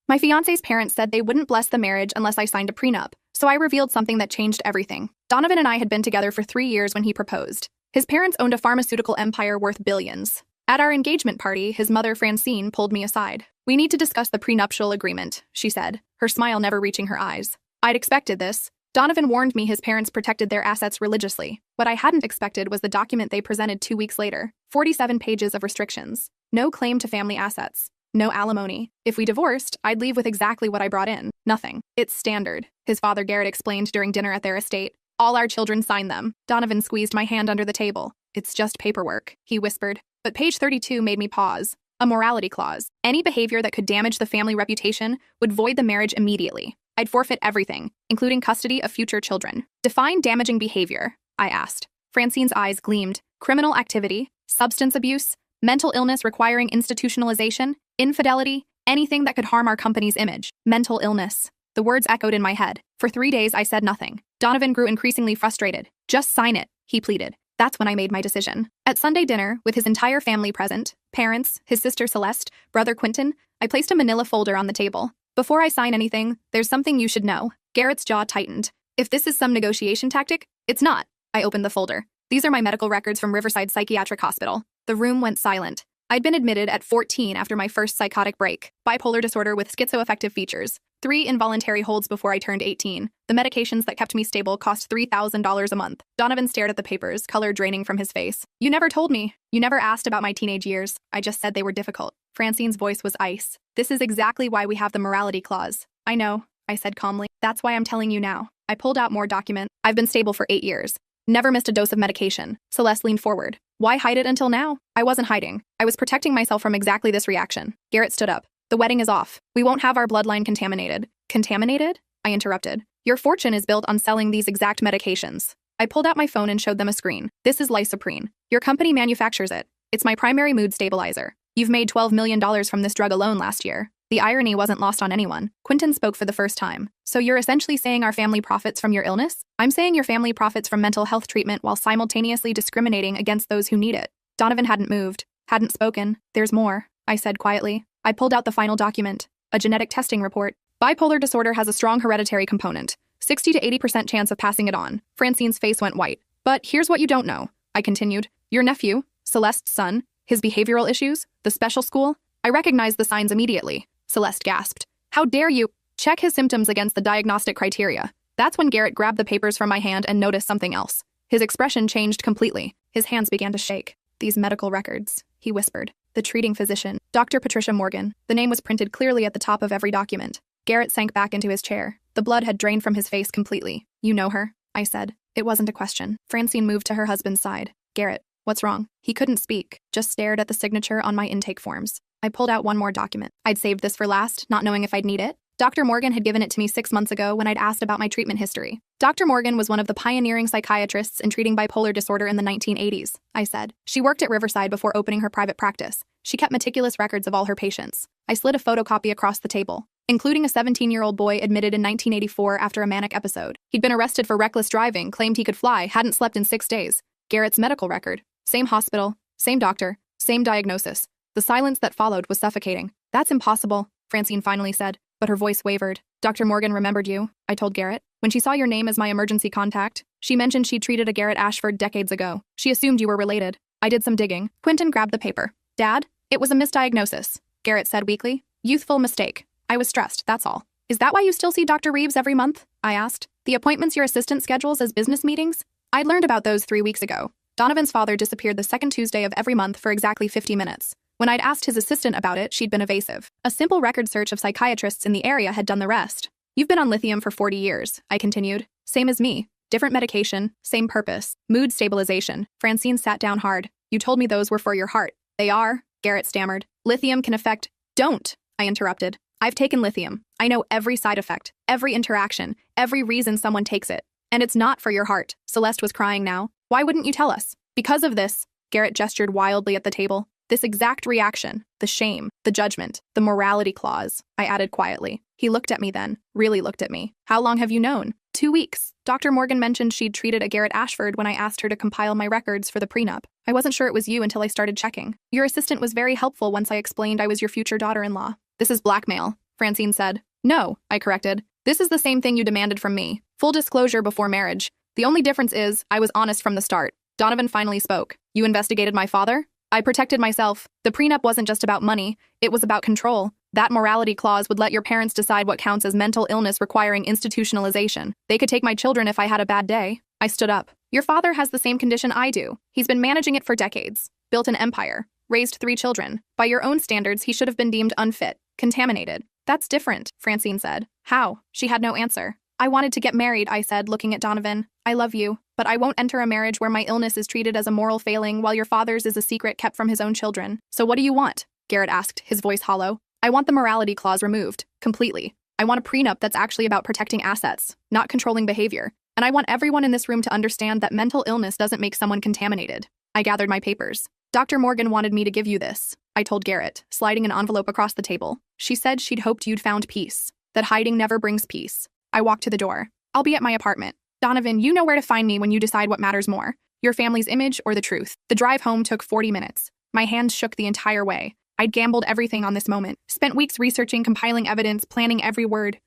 My fiancé's parents said they wouldn't bless the marriage unless I signed a prenup, so I revealed something that changed everything. Donovan and I had been together for 3 years when he proposed. His parents owned a pharmaceutical empire worth billions. At our engagement party, his mother, Francine, pulled me aside. "We need to discuss the prenuptial agreement," she said, her smile never reaching her eyes. I'd expected this. Donovan warned me his parents protected their assets religiously. What I hadn't expected was the document they presented 2 weeks later. 47 pages of restrictions. No claim to family assets. No alimony. If we divorced, I'd leave with exactly what I brought in. Nothing. It's standard, his father Garrett explained during dinner at their estate. All our children sign them. Donovan squeezed my hand under the table. "It's just paperwork," he whispered. But page 32 made me pause. A morality clause. Any behavior that could damage the family reputation would void the marriage immediately. I'd forfeit everything, including custody of future children. Define damaging behavior, I asked. Francine's eyes gleamed. Criminal activity, substance abuse, mental illness requiring institutionalization, infidelity, anything that could harm our company's image. Mental illness. The words echoed in my head. For 3 days, I said nothing. Donovan grew increasingly frustrated. "Just sign it," he pleaded. That's when I made my decision. At Sunday dinner, with his entire family present, parents, his sister Celeste, brother Quentin, I placed a manila folder on the table. "Before I sign anything, there's something you should know." Garrett's jaw tightened. "If this is some negotiation tactic, it's not." I opened the folder. "These are my medical records from Riverside Psychiatric Hospital." The room went silent. I'd been admitted at 14 after my first psychotic break, bipolar disorder with schizoaffective features, 3 involuntary holds before I turned 18. The medications that kept me stable cost $3,000 a month. Donovan stared at the papers, color draining from his face. "You never told me. You never asked about my teenage years. I just said they were difficult." Francine's voice was ice. "This is exactly why we have the morality clause." "I know," I said calmly. "That's why I'm telling you now." I pulled out more document. "I've been stable for 8 years. Never missed a dose of medication." Celeste leaned forward. "Why hide it until now?" "I wasn't hiding. I was protecting myself from exactly this reaction." Garrett stood up. "The wedding is off. We won't have our bloodline contaminated." "Contaminated?" I interrupted. "Your fortune is built on selling these exact medications." I pulled out my phone and showed them a screen. "This is Lysoprene. Your company manufactures it. It's my primary mood stabilizer. You've made $12 million from this drug alone last year." The irony wasn't lost on anyone. Quentin spoke for the first time. "So you're essentially saying our family profits from your illness?" "I'm saying your family profits from mental health treatment while simultaneously discriminating against those who need it." Donovan hadn't moved, hadn't spoken. "There's more," I said quietly. I pulled out the final document, a genetic testing report. "Bipolar disorder has a strong hereditary component, 60 to 80% chance of passing it on." Francine's face went white. "But here's what you don't know," I continued. "Your nephew, Celeste's son, his behavioral issues, the special school, I recognized the signs immediately." Celeste gasped. "How dare you? Check his symptoms against the diagnostic criteria." That's when Garrett grabbed the papers from my hand and noticed something else. His expression changed completely. His hands began to shake. "These medical records," he whispered. "The treating physician, Dr. Patricia Morgan." The name was printed clearly at the top of every document. Garrett sank back into his chair. The blood had drained from his face completely. "You know her?" I said. It wasn't a question. Francine moved to her husband's side. "Garrett, what's wrong?" He couldn't speak, just stared at the signature on my intake forms. I pulled out one more document. I'd saved this for last, not knowing if I'd need it. Dr. Morgan had given it to me 6 months ago when I'd asked about my treatment history. Dr. Morgan was one of the pioneering psychiatrists in treating bipolar disorder in the 1980s, I said. She worked at Riverside before opening her private practice. She kept meticulous records of all her patients. I slid a photocopy across the table, including a 17-year-old boy admitted in 1984 after a manic episode. He'd been arrested for reckless driving, claimed he could fly, hadn't slept in 6 days. Garrett's medical record. Same hospital, same doctor, same diagnosis. The silence that followed was suffocating. "That's impossible," Francine finally said, but her voice wavered. "Dr. Morgan remembered you," I told Garrett. "When she saw your name as my emergency contact, she mentioned she'd treated a Garrett Ashford decades ago. She assumed you were related." I did some digging. Quentin grabbed the paper. "Dad, it was a misdiagnosis," Garrett said weakly. "Youthful mistake. I was stressed, that's all." "Is that why you still see Dr. Reeves every month?" I asked. "The appointments your assistant schedules as business meetings?" I'd learned about those 3 weeks ago. Donovan's father disappeared the second Tuesday of every month for exactly 50 minutes. When I'd asked his assistant about it, she'd been evasive. A simple record search of psychiatrists in the area had done the rest. "You've been on lithium for 40 years, I continued. "Same as me. Different medication, same purpose. Mood stabilization." Francine sat down hard. "You told me those were for your heart." "They are," Garrett stammered. "Lithium can affect—" "Don't," I interrupted. "I've taken lithium. I know every side effect, every interaction, every reason someone takes it. And it's not for your heart." Celeste was crying now. "Why wouldn't you tell us?" "Because of this." Garrett gestured wildly at the table. "This exact reaction, the shame, the judgment, the morality clause," I added quietly. He looked at me then, really looked at me. "How long have you known?" 2 weeks. Dr. Morgan mentioned she'd treated a Garrett Ashford when I asked her to compile my records for the prenup. I wasn't sure it was you until I started checking. Your assistant was very helpful once I explained I was your future daughter-in-law." "This is blackmail," Francine said. No, I corrected. This is the same thing you demanded from me. Full disclosure before marriage. The only difference is, I was honest from the start. Donovan finally spoke. You investigated my father? I protected myself. The prenup wasn't just about money, it was about control. That morality clause would let your parents decide what counts as mental illness requiring institutionalization. They could take my children if I had a bad day. I stood up. Your father has the same condition I do. He's been managing it for decades. Built an empire. Raised 3 children. By your own standards, he should have been deemed unfit. Contaminated. That's different, Francine said. How? She had no answer. I wanted to get married, I said, looking at Donovan. I love you, but I won't enter a marriage where my illness is treated as a moral failing while your father's is a secret kept from his own children. So what do you want? Garrett asked, his voice hollow. I want the morality clause removed, completely. I want a prenup that's actually about protecting assets, not controlling behavior. And I want everyone in this room to understand that mental illness doesn't make someone contaminated. I gathered my papers. Dr. Morgan wanted me to give you this, I told Garrett, sliding an envelope across the table. She said she'd hoped you'd found peace, that hiding never brings peace. I walked to the door. I'll be at my apartment. Donovan, you know where to find me when you decide what matters more, your family's image or the truth. The drive home took 40 minutes. My hands shook the entire way. I'd gambled everything on this moment, spent weeks researching, compiling evidence, planning every word.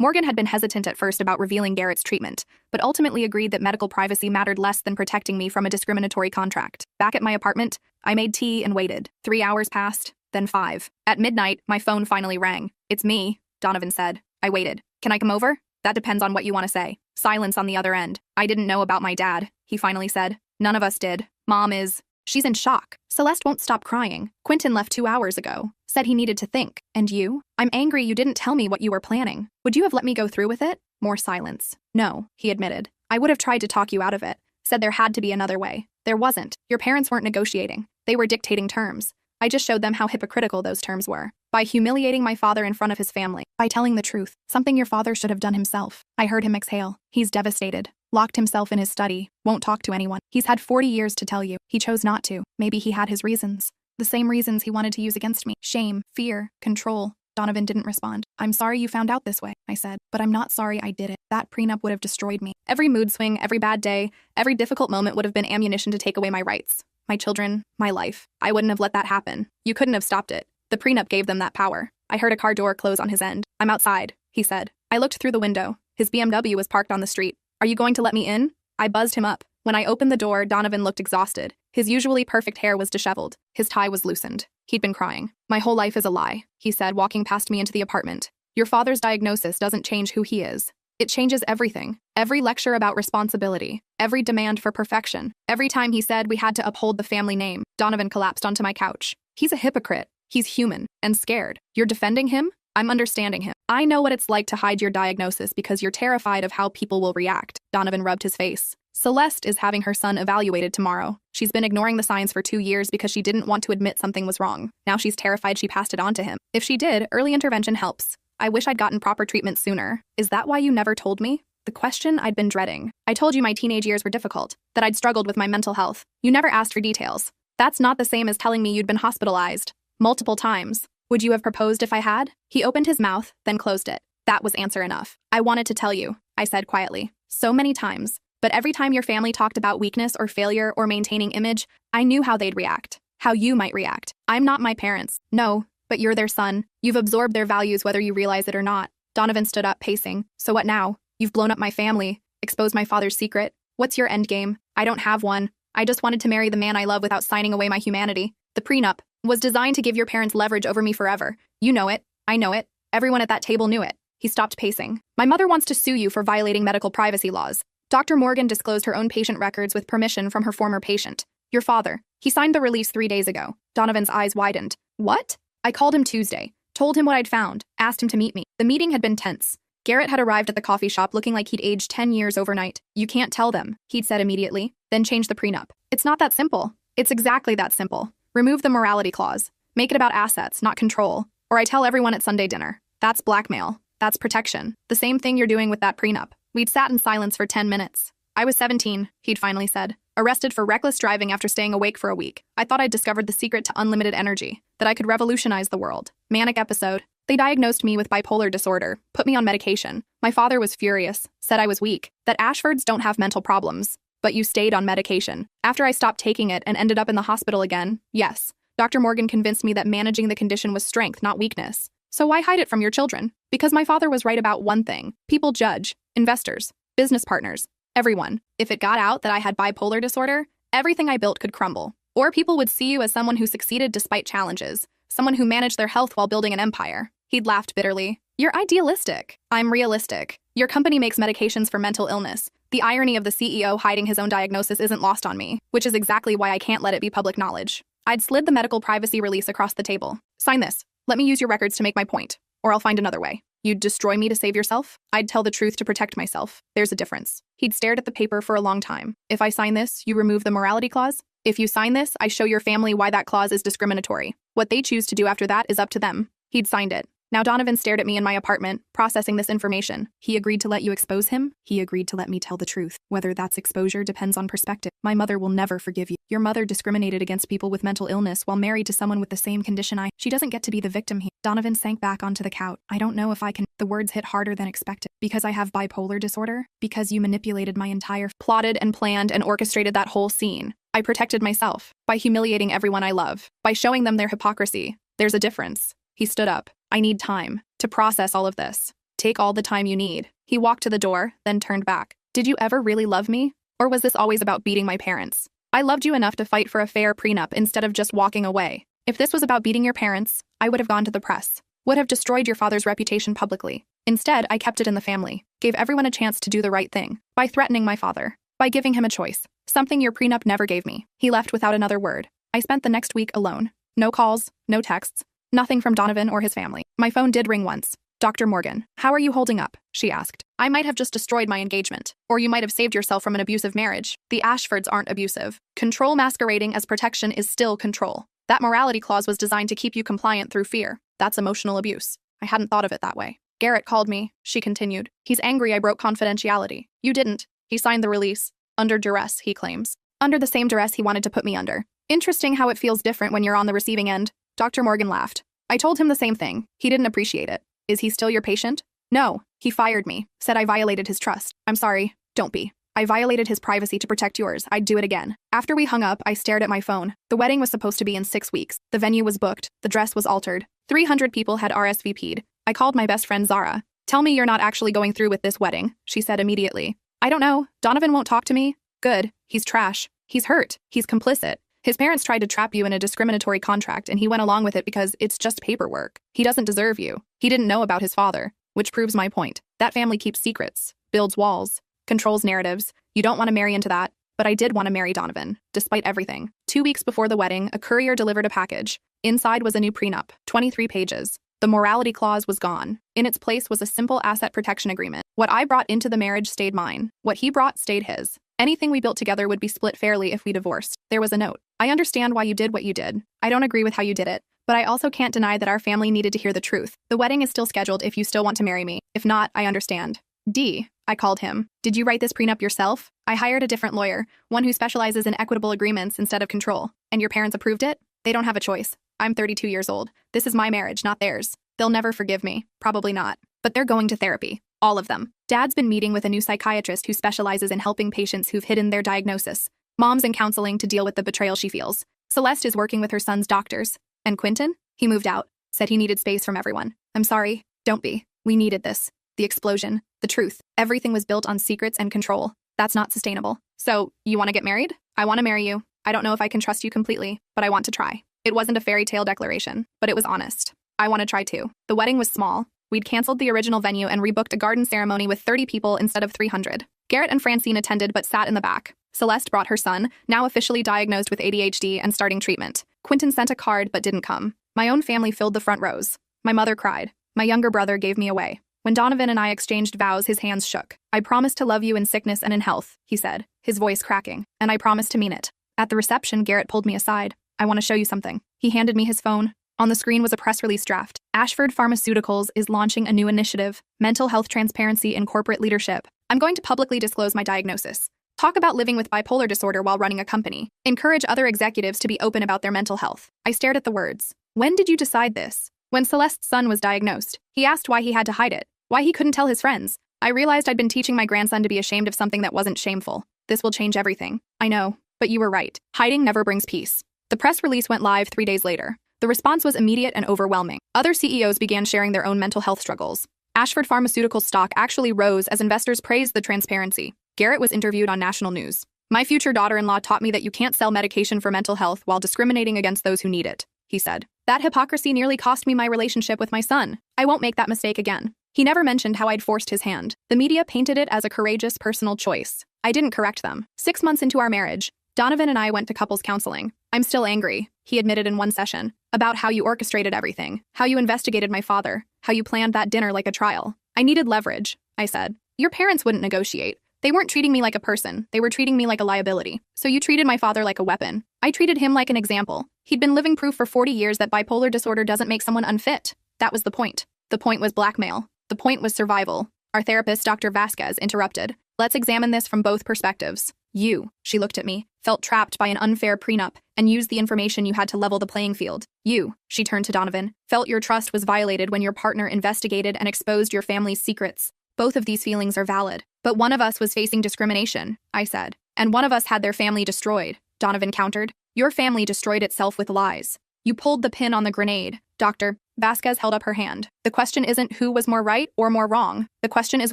Morgan had been hesitant at first about revealing Garrett's treatment, but ultimately agreed that medical privacy mattered less than protecting me from a discriminatory contract. Back at my apartment, I made tea and waited. 3 hours passed, then 5. At midnight, my phone finally rang. It's me, Donovan said. I waited. Can I come over? That depends on what you want to say. Silence on the other end. I didn't know about my dad, he finally said. None of us did. Mom is... She's in shock. Celeste won't stop crying. Quentin left 2 hours ago. Said he needed to think. And you? I'm angry you didn't tell me what you were planning. Would you have let me go through with it? More silence. No, he admitted. I would have tried to talk you out of it. Said there had to be another way. There wasn't. Your parents weren't negotiating. They were dictating terms. I just showed them how hypocritical those terms were. By humiliating my father in front of his family. By telling the truth. Something your father should have done himself. I heard him exhale. He's devastated. Locked himself in his study. Won't talk to anyone. He's had 40 years to tell you. He chose not to. Maybe he had his reasons. The same reasons he wanted to use against me. Shame, fear, control. Donovan didn't respond. I'm sorry you found out this way, I said, but I'm not sorry I did it. That prenup would have destroyed me. Every mood swing, every bad day, every difficult moment would have been ammunition to take away my rights. My children, my life. I wouldn't have let that happen. You couldn't have stopped it. The prenup gave them that power. I heard a car door close on his end. I'm outside, he said. I looked through the window. His BMW was parked on the street. Are you going to let me in? I buzzed him up. When I opened the door, Donovan looked exhausted. His usually perfect hair was disheveled. His tie was loosened. He'd been crying. My whole life is a lie, he said, walking past me into the apartment. Your father's diagnosis doesn't change who he is. It changes everything. Every lecture about responsibility. Every demand for perfection. Every time he said we had to uphold the family name. Donovan collapsed onto my couch. He's a hypocrite. He's human and scared. You're defending him? I'm understanding him. I know what it's like to hide your diagnosis because you're terrified of how people will react. Donovan rubbed his face. Celeste is having her son evaluated tomorrow. She's been ignoring the signs for 2 years because she didn't want to admit something was wrong. Now she's terrified she passed it on to him. If she did, early intervention helps. I wish I'd gotten proper treatment sooner. Is that why you never told me? The question I'd been dreading. I told you my teenage years were difficult, that I'd struggled with my mental health. You never asked for details. That's not the same as telling me you'd been hospitalized. Multiple times. Would you have proposed if I had? He opened his mouth, then closed it. That was answer enough. I wanted to tell you, I said quietly. So many times. But every time your family talked about weakness or failure or maintaining image, I knew how they'd react. How you might react. I'm not my parents. No, but you're their son. You've absorbed their values whether you realize it or not. Donovan stood up, pacing. So what now? You've blown up my family. Exposed my father's secret. What's your endgame? I don't have one. I just wanted to marry the man I love without signing away my humanity. The prenup was designed to give your parents leverage over me forever. You know it. I know it. Everyone at that table knew it. He stopped pacing. My mother wants to sue you for violating medical privacy laws. Dr. Morgan disclosed her own patient records with permission from her former patient. Your father. He signed the release 3 days ago. Donovan's eyes widened. What? I called him Tuesday. Told him what I'd found. Asked him to meet me. The meeting had been tense. Garrett had arrived at the coffee shop looking like he'd aged 10 years overnight. You can't tell them, he'd said immediately. Then change the prenup. It's not that simple. It's exactly that simple. Remove the morality clause. Make it about assets, not control. Or I tell everyone at Sunday dinner. That's blackmail. That's protection. The same thing you're doing with that prenup. We'd sat in silence for 10 minutes. I was 17, he'd finally said. Arrested for reckless driving after staying awake for a week. I thought I'd discovered the secret to unlimited energy. That I could revolutionize the world. Manic episode. They diagnosed me with bipolar disorder. Put me on medication. My father was furious. Said I was weak. That Ashfords don't have mental problems. But you stayed on medication. After I stopped taking it and ended up in the hospital again, yes. Dr. Morgan convinced me that managing the condition was strength, not weakness. So why hide it from your children? Because my father was right about one thing. People judge. Investors. Business partners. Everyone. If it got out that I had bipolar disorder, everything I built could crumble. Or people would see you as someone who succeeded despite challenges. Someone who managed their health while building an empire. He'd laughed bitterly. You're idealistic. I'm realistic. Your company makes medications for mental illness. The irony of the CEO hiding his own diagnosis isn't lost on me, which is exactly why I can't let it be public knowledge. I'd slid the medical privacy release across the table. Sign this. Let me use your records to make my point, or I'll find another way. You'd destroy me to save yourself? I'd tell the truth to protect myself. There's a difference. He'd stared at the paper for a long time. If I sign this, you remove the morality clause? If you sign this, I show your family why that clause is discriminatory. What they choose to do after that is up to them. He'd signed it. Now Donovan stared at me in my apartment, processing this information. He agreed to let you expose him? He agreed to let me tell the truth. Whether that's exposure depends on perspective. My mother will never forgive you. Your mother discriminated against people with mental illness while married to someone with the same condition She doesn't get to be the victim here. Donovan sank back onto the couch. I don't know if I can. The words hit harder than expected. Because I have bipolar disorder? Because you manipulated my entire plotted and planned and orchestrated that whole scene. I protected myself by humiliating everyone I love, by showing them their hypocrisy. There's a difference. He stood up. I need time to process all of this. Take all the time you need. He walked to the door, then turned back. Did you ever really love me? Or was this always about beating my parents? I loved you enough to fight for a fair prenup instead of just walking away. If this was about beating your parents, I would have gone to the press, would have destroyed your father's reputation publicly. Instead, I kept it in the family, gave everyone a chance to do the right thing, by threatening my father, by giving him a choice, something your prenup never gave me. He left without another word. I spent the next week alone. No calls, no texts. Nothing from Donovan or his family. My phone did ring once. Dr. Morgan, how are you holding up? She asked. I might have just destroyed my engagement. Or you might have saved yourself from an abusive marriage. The Ashfords aren't abusive. Control masquerading as protection is still control. That morality clause was designed to keep you compliant through fear. That's emotional abuse. I hadn't thought of it that way. Garrett called me, she continued. He's angry I broke confidentiality. You didn't. He signed the release. Under duress, he claims. Under the same duress he wanted to put me under. Interesting how it feels different when you're on the receiving end. Dr. Morgan laughed. I told him the same thing. He didn't appreciate it. Is he still your patient? No. He fired me. Said I violated his trust. I'm sorry. Don't be. I violated his privacy to protect yours. I'd do it again. After we hung up, I stared at my phone. The wedding was supposed to be in 6 weeks. The venue was booked. The dress was altered. 300 people had RSVP'd. I called my best friend Zara. Tell me you're not actually going through with this wedding, she said immediately. I don't know. Donovan won't talk to me. Good. He's trash. He's hurt. He's complicit. His parents tried to trap you in a discriminatory contract and he went along with it because it's just paperwork. He doesn't deserve you. He didn't know about his father, which proves my point. That family keeps secrets, builds walls, controls narratives. You don't want to marry into that, but I did want to marry Donovan, despite everything. 2 weeks before the wedding, a courier delivered a package. Inside was a new prenup, 23 pages. The morality clause was gone. In its place was a simple asset protection agreement. What I brought into the marriage stayed mine. What he brought stayed his. Anything we built together would be split fairly if we divorced. There was a note. I understand why you did what you did. I don't agree with how you did it, but I also can't deny that our family needed to hear the truth. The wedding is still scheduled if you still want to marry me. If not, I understand. D. I called him. Did you write this prenup yourself? I hired a different lawyer, one who specializes in equitable agreements instead of control. And your parents approved it? They don't have a choice. I'm 32 years old. This is my marriage, not theirs. They'll never forgive me. Probably not. But they're going to therapy. All of them. Dad's been meeting with a new psychiatrist who specializes in helping patients who've hidden their diagnosis. Mom's in counseling to deal with the betrayal she feels. Celeste is working with her son's doctors. And Quentin? He moved out. Said he needed space from everyone. I'm sorry. Don't be. We needed this. The explosion. The truth. Everything was built on secrets and control. That's not sustainable. So, you want to get married? I want to marry you. I don't know if I can trust you completely, but I want to try. It wasn't a fairy tale declaration, but it was honest. I want to try too. The wedding was small. We'd canceled the original venue and rebooked a garden ceremony with 30 people instead of 300. Garrett and Francine attended but sat in the back. Celeste brought her son, now officially diagnosed with ADHD and starting treatment. Quentin sent a card but didn't come. My own family filled the front rows. My mother cried. My younger brother gave me away. When Donovan and I exchanged vows, his hands shook. I promise to love you in sickness and in health, he said, his voice cracking, and I promise to mean it. At the reception, Garrett pulled me aside. I want to show you something. He handed me his phone. On the screen was a press release draft. Ashford Pharmaceuticals is launching a new initiative, Mental Health Transparency in Corporate Leadership. I'm going to publicly disclose my diagnosis. Talk about living with bipolar disorder while running a company. Encourage other executives to be open about their mental health. I stared at the words. When did you decide this? When Celeste's son was diagnosed. He asked why he had to hide it, why he couldn't tell his friends. I realized I'd been teaching my grandson to be ashamed of something that wasn't shameful. This will change everything. I know, but you were right. Hiding never brings peace. The press release went live 3 days later. The The response was immediate and overwhelming. Other CEOs began sharing their own mental health struggles. Ashford Pharmaceuticals stock actually rose as investors praised the transparency. Garrett was interviewed on national news. "My future daughter-in-law taught me that you can't sell medication for mental health while discriminating against those who need it," he said. "That hypocrisy nearly cost me my relationship with my son. I won't make that mistake again." He never mentioned how I'd forced his hand. The media painted it as a courageous personal choice. I didn't correct them. 6 months into our marriage, Donovan and I went to couples counseling. "I'm still angry," he admitted in one session, "about how you orchestrated everything, how you investigated my father, how you planned that dinner like a trial. I needed leverage," I said. "Your parents wouldn't negotiate. They weren't treating me like a person, they were treating me like a liability. So you treated my father like a weapon. I treated him like an example. He'd been living proof for 40 years that bipolar disorder doesn't make someone unfit. That was the point. The point was blackmail. The point was survival." Our therapist, Dr. Vasquez, interrupted. "Let's examine this from both perspectives. You," she looked at me, "felt trapped by an unfair prenup and used the information you had to level the playing field. You," she turned to Donovan, "felt your trust was violated when your partner investigated and exposed your family's secrets. Both of these feelings are valid. But one of us was facing discrimination," I said. "And one of us had their family destroyed," Donovan countered. "Your family destroyed itself with lies. You pulled the pin on the grenade." Dr. Vasquez held up her hand. "The question isn't who was more right or more wrong. The question is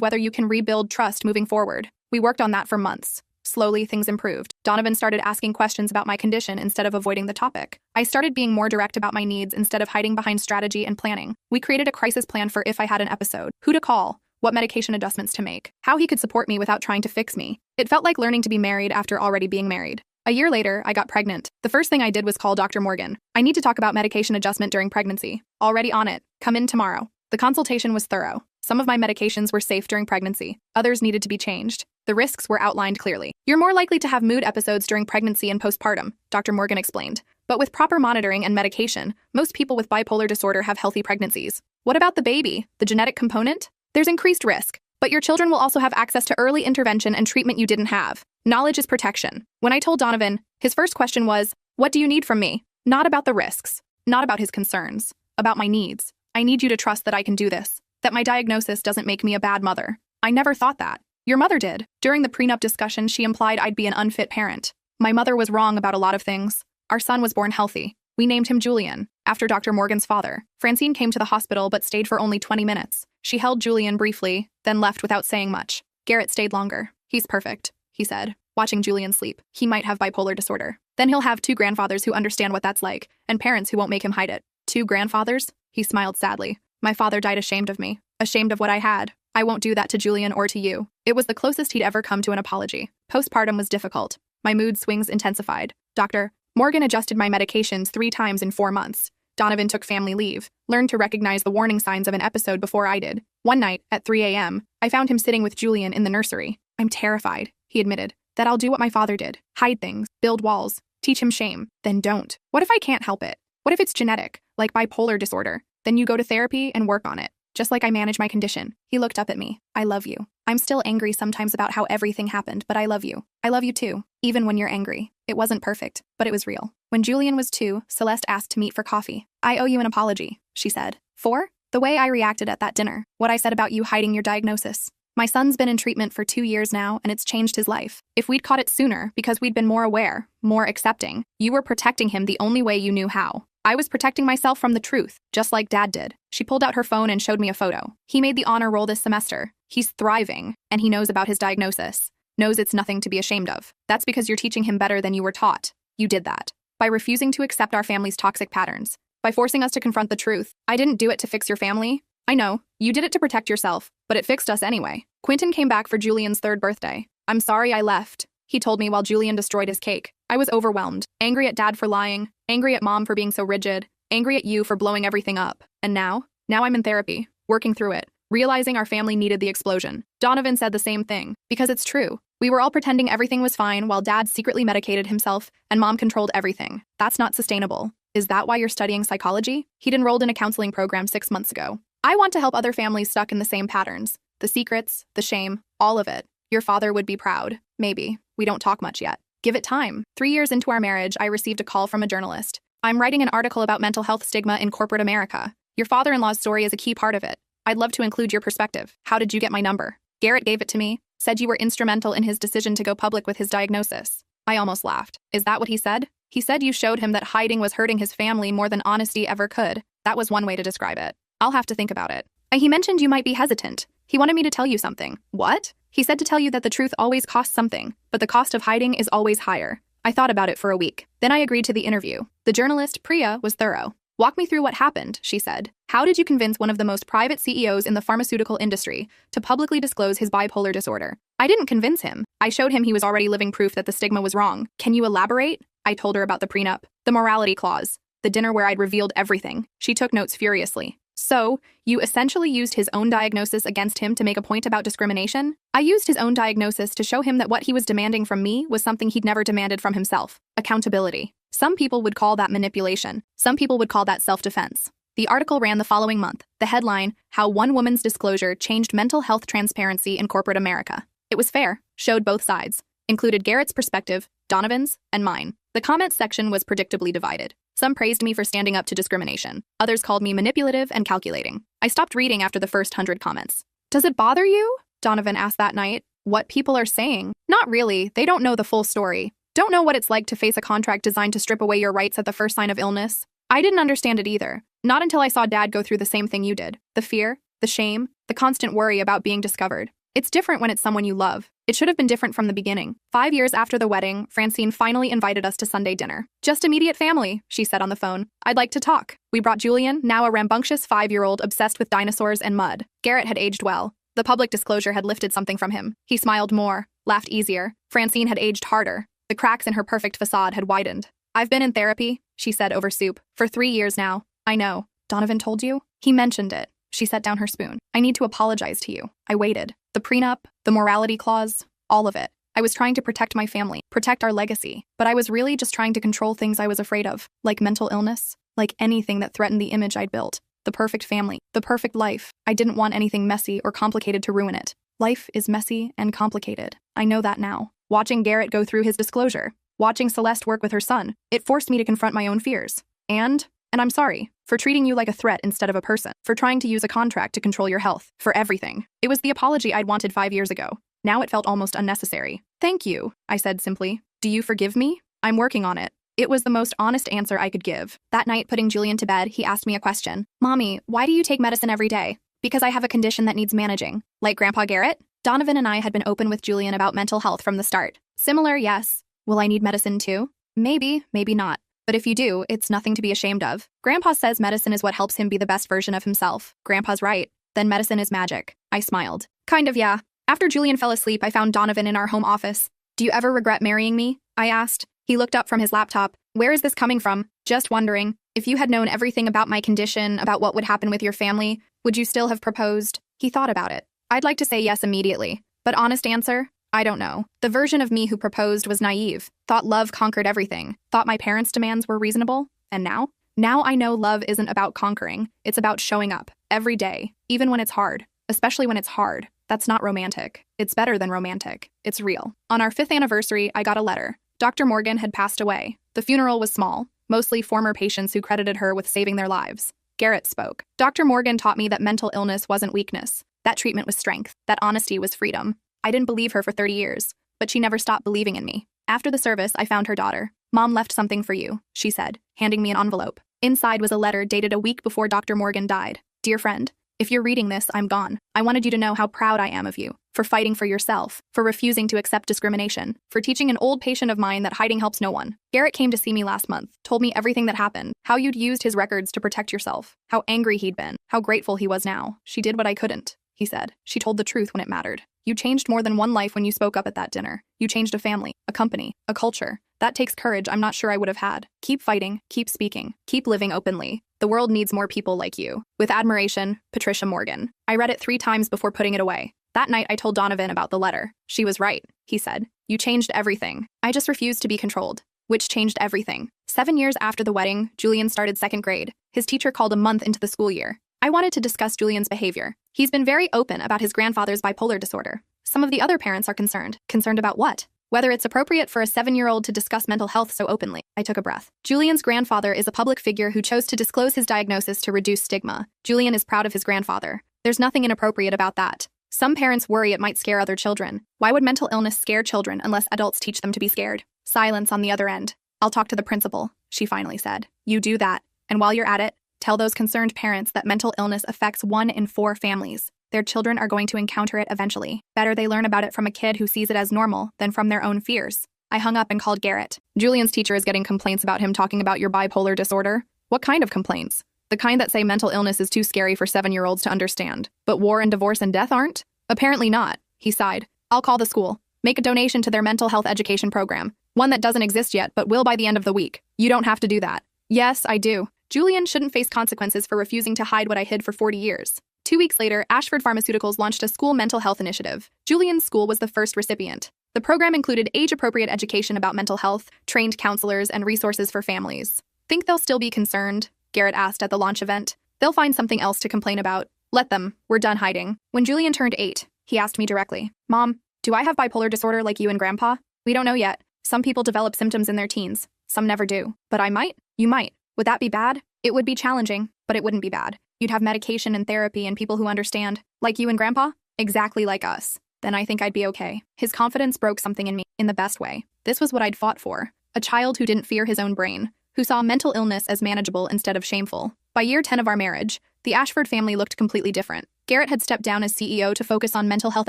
whether you can rebuild trust moving forward. We worked on that for months. Slowly, things improved. Donovan started asking questions about my condition instead of avoiding the topic. I started being more direct about my needs instead of hiding behind strategy and planning. We created a crisis plan for if I had an episode, who to call, what medication adjustments to make, how he could support me without trying to fix me. It felt like learning to be married after already being married. A year later, I got pregnant. The first thing I did was call Dr. Morgan. "I need to talk about medication adjustment during pregnancy." "Already on it. Come in tomorrow." The consultation was thorough. Some of my medications were safe during pregnancy. Others needed to be changed. The risks were outlined clearly. "You're more likely to have mood episodes during pregnancy and postpartum," Dr. Morgan explained. "But with proper monitoring and medication, most people with bipolar disorder have healthy pregnancies." "What about the baby? The genetic component?" "There's increased risk. But your children will also have access to early intervention and treatment you didn't have. Knowledge is protection." When I told Donovan, his first question was, "What do you need from me?" Not about the risks, not about his concerns, about my needs. "I need you to trust that I can do this, that my diagnosis doesn't make me a bad mother." "I never thought that." "Your mother did. During the prenup discussion, she implied I'd be an unfit parent. My mother was wrong about a lot of things. Our son was born healthy. We named him Julian, after Dr. Morgan's father. Francine came to the hospital but stayed for only 20 minutes. She held Julian briefly, then left without saying much. Garrett stayed longer. "He's perfect," he said, watching Julian sleep. "He might have bipolar disorder. Then he'll have 2 grandfathers who understand what that's like, and parents who won't make him hide it." "2 grandfathers?" He smiled sadly. "My father died ashamed of me, ashamed of what I had. I won't do that to Julian or to you." It was the closest he'd ever come to an apology. Postpartum was difficult. My mood swings intensified. Dr. Morgan adjusted my medications 3 times in 4 months. Donovan took family leave, learned to recognize the warning signs of an episode before I did. One night, at 3 a.m., I found him sitting with Julian in the nursery. "I'm terrified," he admitted, "that I'll do what my father did. Hide things, build walls, teach him shame. Then don't. What if I can't help it? What if it's genetic, like bipolar disorder? Then you go to therapy and work on it, just like I manage my condition." He looked up at me. "I love you. I'm still angry sometimes about how everything happened, but I love you. I love you too, even when you're angry. It wasn't perfect, but it was real." When Julian was 2, Celeste asked to meet for coffee. "I owe you an apology," she said. "For?" "The way I reacted at that dinner. What I said about you hiding your diagnosis. My son's been in treatment for 2 years now, and it's changed his life. If we'd caught it sooner, because we'd been more aware, more accepting, you were protecting him the only way you knew how. I was protecting myself from the truth, just like Dad did." She pulled out her phone and showed me a photo. "He made the honor roll this semester. He's thriving, and he knows about his diagnosis. Knows it's nothing to be ashamed of. That's because you're teaching him better than you were taught. You did that. By refusing to accept our family's toxic patterns. By forcing us to confront the truth. I didn't do it to fix your family. I know, you did it to protect yourself, but it fixed us anyway." Quentin came back for Julian's 3rd birthday. "I'm sorry I left," he told me while Julian destroyed his cake. "I was overwhelmed. Angry at Dad for lying. Angry at Mom for being so rigid. Angry at you for blowing everything up. And now I'm in therapy, working through it, realizing our family needed the explosion." Donovan said the same thing, because it's true. We were all pretending everything was fine while Dad secretly medicated himself and Mom controlled everything. That's not sustainable. "Is that why you're studying psychology?" He'd enrolled in a counseling program 6 months ago. "I want to help other families stuck in the same patterns. The secrets, the shame, all of it. Your father would be proud. Maybe. We don't talk much yet. Give it time." 3 years into our marriage, I received a call from a journalist. "I'm writing an article about mental health stigma in corporate America. Your father-in-law's story is a key part of it. I'd love to include your perspective. How did you get my number?" "Garrett gave it to me. Said you were instrumental in his decision to go public with his diagnosis." I almost laughed. "Is that what he said?" He said you showed him that hiding was hurting his family more than honesty ever could. That was one way to describe it. I'll have to think about it. He mentioned you might be hesitant. He wanted me to tell you something. What? He said to tell you that the truth always costs something, but the cost of hiding is always higher. I thought about it for a week. Then I agreed to the interview. The journalist, Priya, was thorough. Walk me through what happened, she said. How did you convince one of the most private CEOs in the pharmaceutical industry to publicly disclose his bipolar disorder? I didn't convince him. I showed him he was already living proof that the stigma was wrong. Can you elaborate? I told her about the prenup, the morality clause, the dinner where I'd revealed everything. She took notes furiously. So, you essentially used his own diagnosis against him to make a point about discrimination? I used his own diagnosis to show him that what he was demanding from me was something he'd never demanded from himself. Accountability. Some people would call that manipulation. Some people would call that self-defense. The article ran the following month. The headline, How One Woman's Disclosure Changed Mental Health Transparency in Corporate America. It was fair, showed both sides, included Garrett's perspective, Donovan's, and mine. The comments section was predictably divided. Some praised me for standing up to discrimination. Others called me manipulative and calculating. I stopped reading after the first 100 comments. Does it bother you? Donovan asked that night. What people are saying? Not really. They don't know the full story. Don't know what it's like to face a contract designed to strip away your rights at the first sign of illness. I didn't understand it either. Not until I saw Dad go through the same thing you did. The fear, the shame, the constant worry about being discovered. It's different when it's someone you love. It should have been different from the beginning. 5 years after the wedding, Francine finally invited us to Sunday dinner. Just immediate family, she said on the phone. I'd like to talk. We brought Julian, now a rambunctious 5-year-old obsessed with dinosaurs and mud. Garrett had aged well. The public disclosure had lifted something from him. He smiled more, laughed easier. Francine had aged harder. The cracks in her perfect facade had widened. I've been in therapy, she said over soup, for 3 years now. I know. Donovan told you? He mentioned it. She set down her spoon. I need to apologize to you. I waited. The prenup, the morality clause, all of it. I was trying to protect my family, protect our legacy, but I was really just trying to control things I was afraid of, like mental illness, like anything that threatened the image I'd built. The perfect family, the perfect life. I didn't want anything messy or complicated to ruin it. Life is messy and complicated. I know that now. Watching Garrett go through his disclosure, watching Celeste work with her son, it forced me to confront my own fears. And I'm sorry for treating you like a threat instead of a person, for trying to use a contract to control your health, for everything. It was the apology I'd wanted 5 years ago. Now it felt almost unnecessary. Thank you, I said simply. Do you forgive me? I'm working on it. It was the most honest answer I could give. That night, putting Julian to bed, he asked me a question. Mommy, why do you take medicine every day? Because I have a condition that needs managing. Like Grandpa Garrett? Donovan and I had been open with Julian about mental health from the start. Similar, yes. Will I need medicine too? Maybe, maybe not. But if you do, it's nothing to be ashamed of. Grandpa says medicine is what helps him be the best version of himself. Grandpa's right. Then medicine is magic. I smiled. Kind of, yeah. After Julian fell asleep, I found Donovan in our home office. Do you ever regret marrying me? I asked. He looked up from his laptop. Where is this coming from? Just wondering. If you had known everything about my condition, about what would happen with your family, would you still have proposed? He thought about it. I'd like to say yes immediately. But honest answer? I don't know. The version of me who proposed was naive, thought love conquered everything, thought my parents' demands were reasonable. And now? Now I know love isn't about conquering. It's about showing up. Every day. Even when it's hard. Especially when it's hard. That's not romantic. It's better than romantic. It's real. On our 5th anniversary, I got a letter. Dr. Morgan had passed away. The funeral was small, mostly former patients who credited her with saving their lives. Garrett spoke. Dr. Morgan taught me that mental illness wasn't weakness. That treatment was strength. That honesty was freedom. I didn't believe her for 30 years, but she never stopped believing in me. After the service, I found her daughter. Mom left something for you, she said, handing me an envelope. Inside was a letter dated a week before Dr. Morgan died. Dear friend, if you're reading this, I'm gone. I wanted you to know how proud I am of you, for fighting for yourself, for refusing to accept discrimination, for teaching an old patient of mine that hiding helps no one. Garrett came to see me last month, told me everything that happened, how you'd used his records to protect yourself, how angry he'd been, how grateful he was now. She did what I couldn't, he said. She told the truth when it mattered. You changed more than one life when you spoke up at that dinner. You changed a family, a company, a culture. That takes courage I'm not sure I would have had. Keep fighting, keep speaking, keep living openly. The world needs more people like you. With admiration, Patricia Morgan. I read it 3 times before putting it away. That night I told Donovan about the letter. She was right, he said. You changed everything. I just refused to be controlled. Which changed everything. 7 years after the wedding, Julian started 2nd grade. His teacher called a month into the school year. I wanted to discuss Julian's behavior. He's been very open about his grandfather's bipolar disorder. Some of the other parents are concerned. Concerned about what? Whether it's appropriate for a 7-year-old to discuss mental health so openly. I took a breath. Julian's grandfather is a public figure who chose to disclose his diagnosis to reduce stigma. Julian is proud of his grandfather. There's nothing inappropriate about that. Some parents worry it might scare other children. Why would mental illness scare children unless adults teach them to be scared? Silence on the other end. I'll talk to the principal, she finally said. You do that, and while you're at it, tell those concerned parents that mental illness affects 1 in 4 families. Their children are going to encounter it eventually. Better they learn about it from a kid who sees it as normal than from their own fears. I hung up and called Garrett. Julian's teacher is getting complaints about him talking about your bipolar disorder. What kind of complaints? The kind that say mental illness is too scary for 7-year-olds to understand. But war and divorce and death aren't? Apparently not, he sighed. I'll call the school. Make a donation to their mental health education program. One that doesn't exist yet, but will by the end of the week. You don't have to do that. Yes, I do. Julian shouldn't face consequences for refusing to hide what I hid for 40 years. 2 weeks later, Ashford Pharmaceuticals launched a school mental health initiative. Julian's school was the first recipient. The program included age-appropriate education about mental health, trained counselors, and resources for families. Think they'll still be concerned? Garrett asked at the launch event. They'll find something else to complain about. Let them. We're done hiding. When Julian turned 8, he asked me directly, Mom, do I have bipolar disorder like you and Grandpa? We don't know yet. Some people develop symptoms in their teens. Some never do. But I might? You might. Would that be bad? It would be challenging, but it wouldn't be bad. You'd have medication and therapy and people who understand. Like you and Grandpa? Exactly like us. Then I think I'd be okay. His confidence broke something in me, in the best way. This was what I'd fought for. A child who didn't fear his own brain, who saw mental illness as manageable instead of shameful. By year 10 of our marriage, the Ashford family looked completely different. Garrett had stepped down as CEO to focus on mental health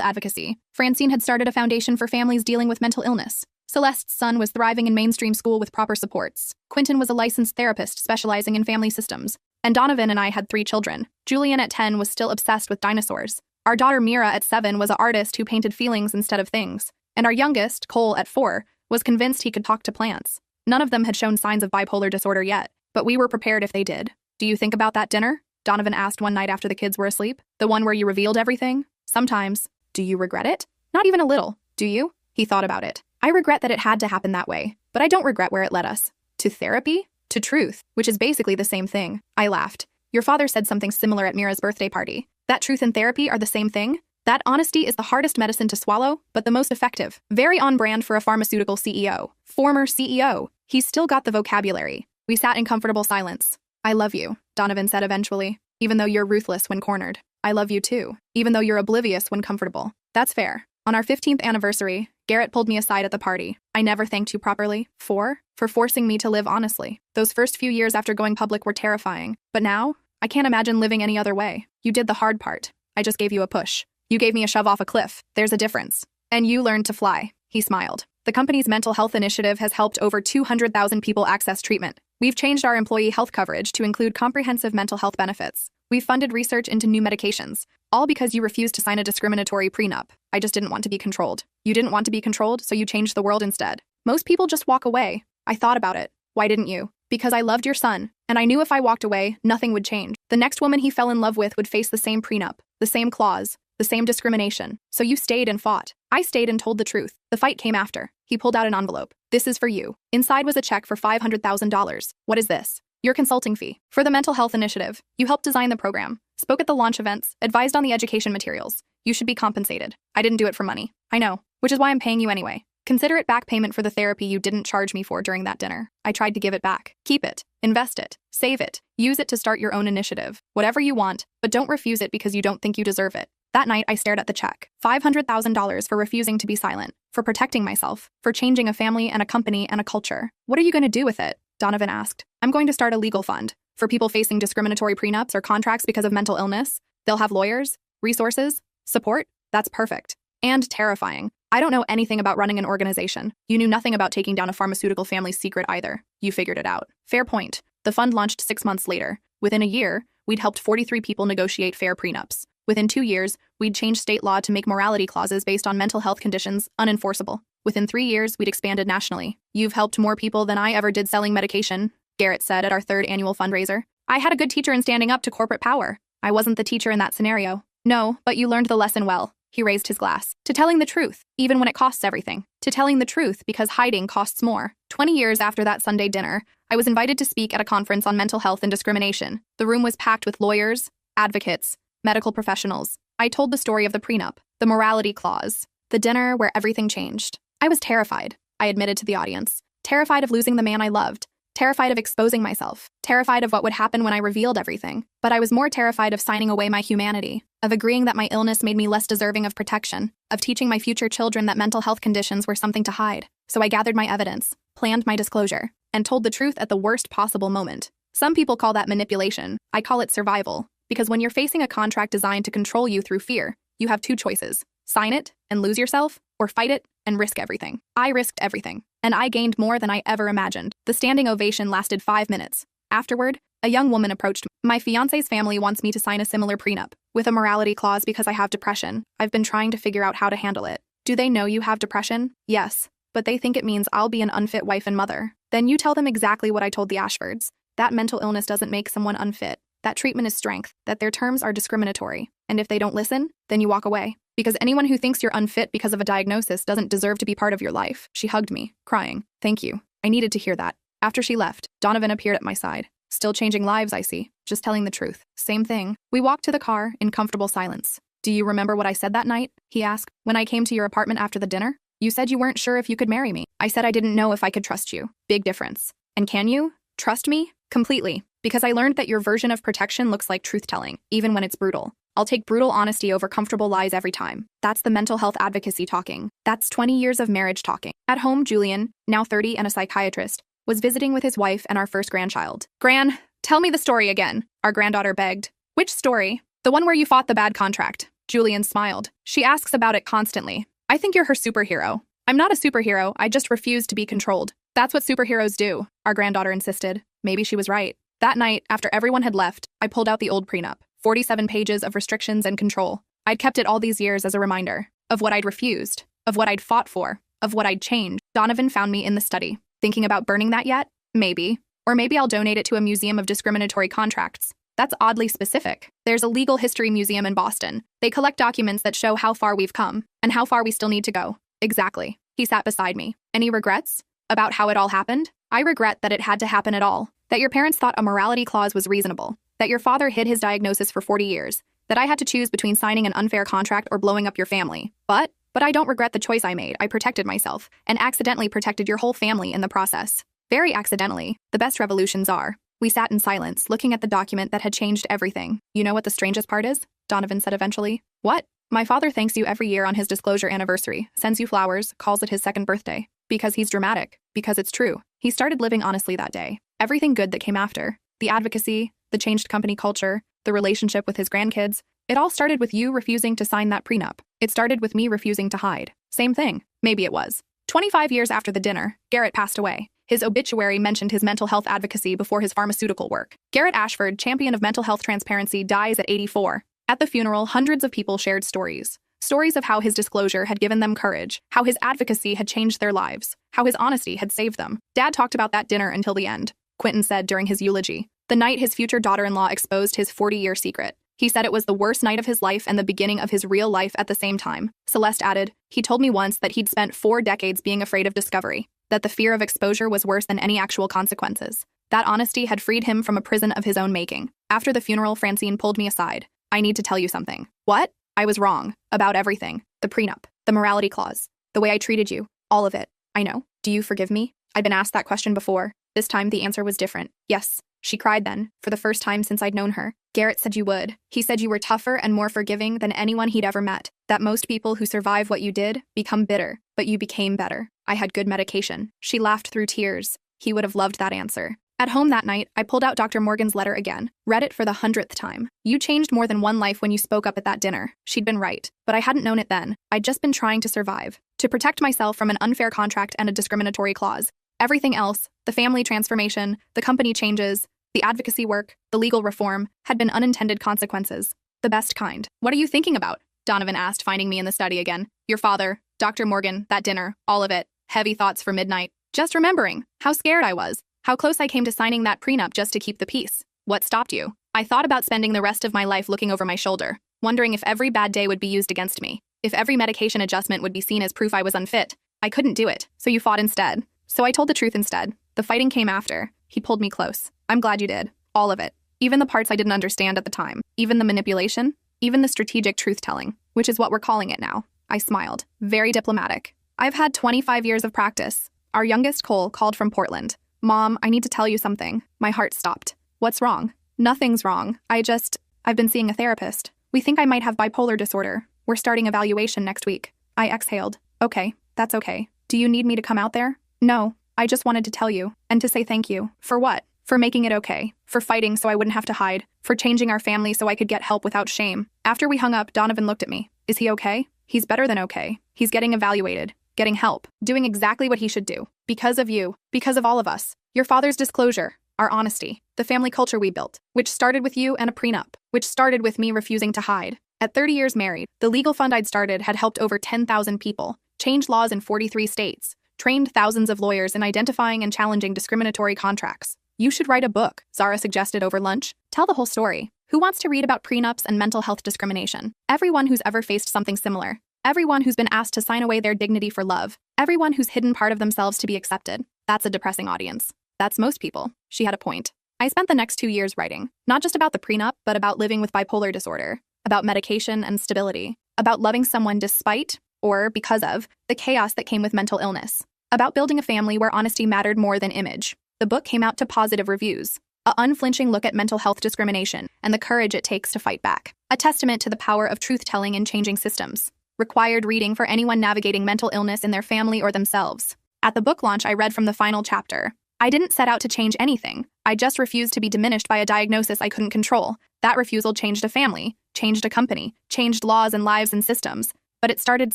advocacy. Francine had started a foundation for families dealing with mental illness. Celeste's son was thriving in mainstream school with proper supports. Quentin was a licensed therapist specializing in family systems. And Donovan and I had 3 children. Julian at 10 was still obsessed with dinosaurs. Our daughter Mira at 7 was an artist who painted feelings instead of things. And our youngest, Cole, at 4, was convinced he could talk to plants. None of them had shown signs of bipolar disorder yet, but we were prepared if they did. Do you think about that dinner? Donovan asked one night after the kids were asleep. The one where you revealed everything? Sometimes. Do you regret it? Not even a little. Do you? He thought about it. I regret that it had to happen that way, but I don't regret where it led us. To therapy? To truth, which is basically the same thing. I laughed. Your father said something similar at Mira's birthday party. That truth and therapy are the same thing? That honesty is the hardest medicine to swallow, but the most effective. Very on brand for a pharmaceutical CEO. Former CEO. He's still got the vocabulary. We sat in comfortable silence. I love you, Donovan said eventually, even though you're ruthless when cornered. I love you too, even though you're oblivious when comfortable. That's fair. On our 15th anniversary, Garrett pulled me aside at the party. I never thanked you properly. For forcing me to live honestly. Those first few years after going public were terrifying. But now, I can't imagine living any other way. You did the hard part. I just gave you a push. You gave me a shove off a cliff. There's a difference. And you learned to fly. He smiled. The company's mental health initiative has helped over 200,000 people access treatment. We've changed our employee health coverage to include comprehensive mental health benefits. We've funded research into new medications, all because you refused to sign a discriminatory prenup. I just didn't want to be controlled. You didn't want to be controlled, so you changed the world instead. Most people just walk away. I thought about it. Why didn't you? Because I loved your son, and I knew if I walked away, nothing would change. The next woman he fell in love with would face the same prenup, the same clause, the same discrimination. So you stayed and fought. I stayed and told the truth. The fight came after. He pulled out an envelope. This is for you. Inside was a check for $500,000. What is this? Your consulting fee. For the mental health initiative. You helped design the program, spoke at the launch events, advised on the education materials. You should be compensated. I didn't do it for money. I know, which is why I'm paying you anyway. Consider it back payment for the therapy you didn't charge me for during that dinner. I tried to give it back. Keep it. Invest it. Save it. Use it to start your own initiative. Whatever you want, but don't refuse it because you don't think you deserve it. That night, I stared at the check. $500,000 for refusing to be silent, for protecting myself, for changing a family and a company and a culture. What are you going to do with it? Donovan asked. I'm going to start a legal fund. For people facing discriminatory prenups or contracts because of mental illness, they'll have lawyers, resources, support. That's perfect. And terrifying. I don't know anything about running an organization. You knew nothing about taking down a pharmaceutical family's secret either. You figured it out. Fair point. The fund launched 6 months later. Within a year, we'd helped 43 people negotiate fair prenups. Within 2 years, we'd changed state law to make morality clauses based on mental health conditions unenforceable. Within 3 years, we'd expanded nationally. You've helped more people than I ever did selling medication, Garrett said at our 3rd annual fundraiser. I had a good teacher in standing up to corporate power. I wasn't the teacher in that scenario. No, but you learned the lesson well. He raised his glass. To telling the truth, even when it costs everything. To telling the truth because hiding costs more. 20 years after that Sunday dinner, I was invited to speak at a conference on mental health and discrimination. The room was packed with lawyers, advocates, medical professionals. I told the story of the prenup, the morality clause, the dinner where everything changed. I was terrified, I admitted to the audience. Terrified of losing the man I loved. Terrified of exposing myself. Terrified of what would happen when I revealed everything. But I was more terrified of signing away my humanity, of agreeing that my illness made me less deserving of protection, of teaching my future children that mental health conditions were something to hide. So I gathered my evidence, planned my disclosure, and told the truth at the worst possible moment. Some people call that manipulation. I call it survival. Because when you're facing a contract designed to control you through fear, you have two choices: sign it and lose yourself, or fight it and risk everything. I risked everything, and I gained more than I ever imagined. The standing ovation lasted 5 minutes. Afterward, a young woman approached me. My fiancé's family wants me to sign a similar prenup, with a morality clause because I have depression. I've been trying to figure out how to handle it. Do they know you have depression? Yes, but they think it means I'll be an unfit wife and mother. Then you tell them exactly what I told the Ashfords. That mental illness doesn't make someone unfit. That treatment is strength, that their terms are discriminatory. And if they don't listen, then you walk away. Because anyone who thinks you're unfit because of a diagnosis doesn't deserve to be part of your life. She hugged me, crying. Thank you. I needed to hear that. After she left, Donovan appeared at my side. Still changing lives, I see. Just telling the truth. Same thing. We walked to the car in comfortable silence. Do you remember what I said that night? He asked. When I came to your apartment after the dinner? You said you weren't sure if you could marry me. I said I didn't know if I could trust you. Big difference. And can you trust me? Completely. Because I learned that your version of protection looks like truth-telling, even when it's brutal. I'll take brutal honesty over comfortable lies every time. That's the mental health advocacy talking. That's 20 years of marriage talking. At home, Julian, now 30 and a psychiatrist, was visiting with his wife and our first grandchild. Gran, tell me the story again, our granddaughter begged. Which story? The one where you fought the bad contract. Julian smiled. She asks about it constantly. I think you're her superhero. I'm not a superhero, I just refuse to be controlled. That's what superheroes do, our granddaughter insisted. Maybe she was right. That night, after everyone had left, I pulled out the old prenup. 47 pages of restrictions and control. I'd kept it all these years as a reminder of what I'd refused, of what I'd fought for, of what I'd changed. Donovan found me in the study. Thinking about burning that yet? Maybe. Or maybe I'll donate it to a museum of discriminatory contracts. That's oddly specific. There's a legal history museum in Boston. They collect documents that show how far we've come and how far we still need to go. Exactly. He sat beside me. Any regrets about how it all happened? I regret that it had to happen at all. That your parents thought a morality clause was reasonable. That your father hid his diagnosis for 40 years. That I had to choose between signing an unfair contract or blowing up your family. But I don't regret the choice I made. I protected myself and accidentally protected your whole family in the process. Very accidentally. The best revolutions are. We sat in silence, looking at the document that had changed everything. You know what the strangest part is? Donovan said eventually. What? My father thanks you every year on his disclosure anniversary, sends you flowers, calls it his second birthday. Because he's dramatic. Because it's true. He started living honestly that day. Everything good that came after. The advocacy, the changed company culture, the relationship with his grandkids. It all started with you refusing to sign that prenup. It started with me refusing to hide. Same thing. Maybe it was. 25 years after the dinner, Garrett passed away. His obituary mentioned his mental health advocacy before his pharmaceutical work. Garrett Ashford, champion of mental health transparency, dies at 84. At the funeral, hundreds of people shared stories. Stories of how his disclosure had given them courage, how his advocacy had changed their lives, how his honesty had saved them. Dad talked about that dinner until the end, Quentin said during his eulogy. The night his future daughter-in-law exposed his 40-year secret. He said it was the worst night of his life and the beginning of his real life at the same time. Celeste added, he told me once that he'd spent 4 decades being afraid of discovery, that the fear of exposure was worse than any actual consequences. That honesty had freed him from a prison of his own making. After the funeral, Francine pulled me aside. I need to tell you something. What? I was wrong. About everything. The prenup. The morality clause. The way I treated you. All of it. I know. Do you forgive me? I'd been asked that question before. This time the answer was different. Yes. She cried then, for the first time since I'd known her. Garrett said you would. He said you were tougher and more forgiving than anyone he'd ever met. That most people who survive what you did become bitter, but you became better. I had good medication. She laughed through tears. He would have loved that answer. At home that night, I pulled out Dr. Morgan's letter again, read it for the 100th time. You changed more than one life when you spoke up at that dinner. She'd been right, but I hadn't known it then. I'd just been trying to survive, to protect myself from an unfair contract and a discriminatory clause. Everything else, the family transformation, the company changes, the advocacy work, the legal reform, had been unintended consequences. The best kind. What are you thinking about? Donovan asked, finding me in the study again. Your father, Dr. Morgan, that dinner, all of it. Heavy thoughts for midnight. Just remembering how scared I was. How close I came to signing that prenup just to keep the peace. What stopped you? I thought about spending the rest of my life looking over my shoulder, wondering if every bad day would be used against me, if every medication adjustment would be seen as proof I was unfit. I couldn't do it, so you fought instead. So I told the truth instead. The fighting came after. He pulled me close. I'm glad you did. All of it. Even the parts I didn't understand at the time. Even the manipulation. Even the strategic truth-telling, which is what we're calling it now. I smiled. Very diplomatic. I've had 25 years of practice. Our youngest, Cole, called from Portland. Mom, I need to tell you something. My heart stopped. What's wrong? Nothing's wrong. I've been seeing a therapist. We think I might have bipolar disorder. We're starting evaluation next week. I exhaled. Okay, that's okay. Do you need me to come out there? No, I just wanted to tell you, and to say thank you. For what? For making it okay. For fighting so I wouldn't have to hide. For changing our family so I could get help without shame. After we hung up, Donovan looked at me. Is he okay? He's better than okay. He's getting evaluated. Getting help. Doing exactly what he should do. Because of you. Because of all of us. Your father's disclosure. Our honesty. The family culture we built. Which started with you and a prenup. Which started with me refusing to hide. At 30 years married, the legal fund I'd started had helped over 10,000 people. Changed laws in 43 states. Trained thousands of lawyers in identifying and challenging discriminatory contracts. You should write a book, Zara suggested over lunch. Tell the whole story. Who wants to read about prenups and mental health discrimination? Everyone who's ever faced something similar. Everyone who's been asked to sign away their dignity for love. Everyone who's hidden part of themselves to be accepted. That's a depressing audience. That's most people. She had a point. I spent the next 2 years writing, not just about the prenup, but about living with bipolar disorder, about medication and stability, about loving someone despite, or because of, the chaos that came with mental illness, about building a family where honesty mattered more than image. The book came out to positive reviews, an unflinching look at mental health discrimination and the courage it takes to fight back, a testament to the power of truth-telling in changing systems. Required reading for anyone navigating mental illness in their family or themselves. At the book launch, I read from the final chapter. I didn't set out to change anything. I just refused to be diminished by a diagnosis I couldn't control. That refusal changed a family, changed a company, changed laws and lives and systems. But it started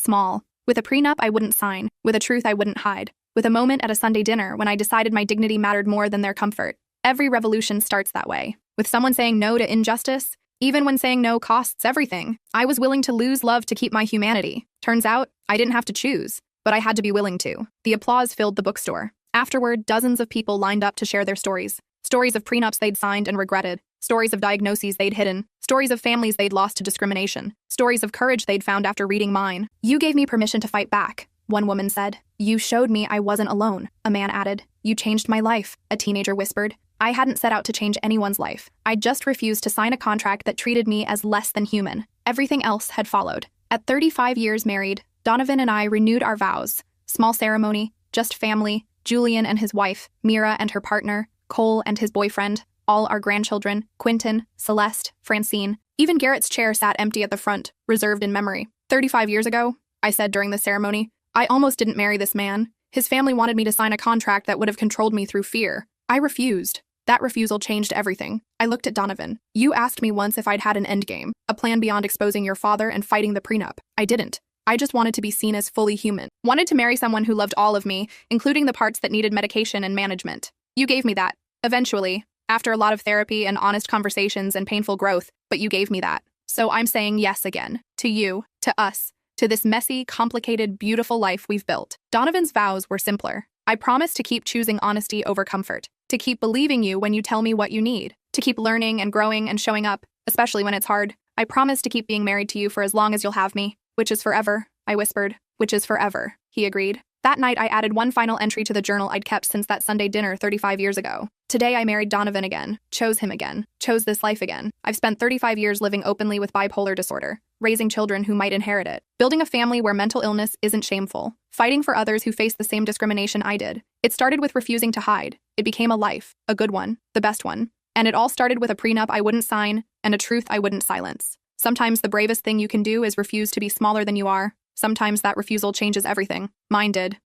small, with a prenup I wouldn't sign, with a truth I wouldn't hide, with a moment at a Sunday dinner when I decided my dignity mattered more than their comfort. Every revolution starts that way, with someone saying no to injustice, even when saying no costs everything. I was willing to lose love to keep my humanity. Turns out, I didn't have to choose, but I had to be willing to. The applause filled the bookstore. Afterward, dozens of people lined up to share their stories. Stories of prenups they'd signed and regretted. Stories of diagnoses they'd hidden. Stories of families they'd lost to discrimination. Stories of courage they'd found after reading mine. You gave me permission to fight back, one woman said. You showed me I wasn't alone, a man added. You changed my life, a teenager whispered. I hadn't set out to change anyone's life. I just refused to sign a contract that treated me as less than human. Everything else had followed. At 35 years married, Donovan and I renewed our vows. Small ceremony, just family, Julian and his wife, Mira and her partner, Cole and his boyfriend, all our grandchildren, Quentin, Celeste, Francine. Even Garrett's chair sat empty at the front, reserved in memory. 35 years ago, I said during the ceremony, I almost didn't marry this man. His family wanted me to sign a contract that would have controlled me through fear. I refused. That refusal changed everything. I looked at Donovan. You asked me once if I'd had an endgame, a plan beyond exposing your father and fighting the prenup. I didn't. I just wanted to be seen as fully human. Wanted to marry someone who loved all of me, including the parts that needed medication and management. You gave me that. Eventually, after a lot of therapy and honest conversations and painful growth, but you gave me that. So I'm saying yes again. To you, to us, to this messy, complicated, beautiful life we've built. Donovan's vows were simpler. I promise to keep choosing honesty over comfort. To keep believing you when you tell me what you need. To keep learning and growing and showing up, especially when it's hard. I promise to keep being married to you for as long as you'll have me. Which is forever, I whispered. Which is forever, he agreed. That night, I added one final entry to the journal I'd kept since that Sunday dinner 35 years ago. Today, I married Donovan again, chose him again, chose this life again. I've spent 35 years living openly with bipolar disorder, raising children who might inherit it, building a family where mental illness isn't shameful, fighting for others who face the same discrimination I did. It started with refusing to hide. It became a life, a good one, the best one. And it all started with a prenup I wouldn't sign and a truth I wouldn't silence. Sometimes the bravest thing you can do is refuse to be smaller than you are. Sometimes that refusal changes everything. Mine did.